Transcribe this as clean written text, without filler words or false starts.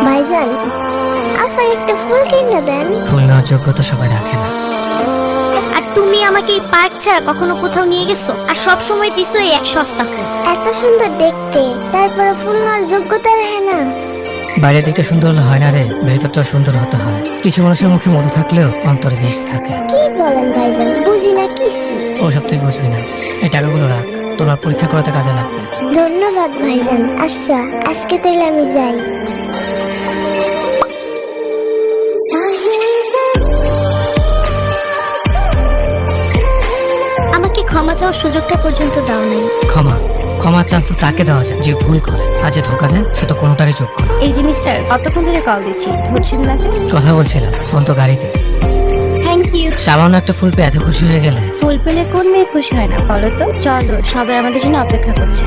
ভাইজান, আফার একটা ফুল কিনে দেন। ফুল নেওয়ার যোগ্যতা সবাই রাখে না। আর তুমি আমাকে এই পার্ক ছাড়া কখনো কোথাও নিয়ে গেছো? আর সব সময় দিছো এই এক সস্তা ফুল। এত সুন্দর দেখতে, তারপরে ফুল নেওয়ার যোগ্যতা রাখে না। বাইরের দিকটা সুন্দর হলে হয় না রে, ভেতরটা সুন্দর হতে হয়। কিছু মানুষের মুখে মধু থাকলেও অন্তরে বিষ থাকে। কি বলেন ভাইজান, বুঝি না কিছু। ওসব তুই বুঝবি না। এই টাকাগুলো রাখ, তোমার পরীক্ষা করাতে কাজে লাগবে। ধন্যবাদ ভাইজান। আচ্ছা, আজকে তাইলে আমি যাই। আমাকে ক্ষমা চাওয়ার সুযোগটা পর্যন্ত দাও নাই। ক্ষমার চান্স তাকে দেওয়া যায় যে ভুল করে, আর যে ধোকা দেয় সে তো কোনোটারই যোগ্য না। এই যে মিস্টার, কতক্ষণ ধরে কল দিচ্ছি, ধরছেন না যে? কথা বলছিলাম, ফোন তো গাড়িতে। Thank you. সামান্য একটা ফুল পেয়ে এত খুশি হয়ে গেলে? ফুল পেলে কোন মেয়ে খুশি হয় না বলো তো? চলো, সবাই আমাদের জন্য অপেক্ষা করছে।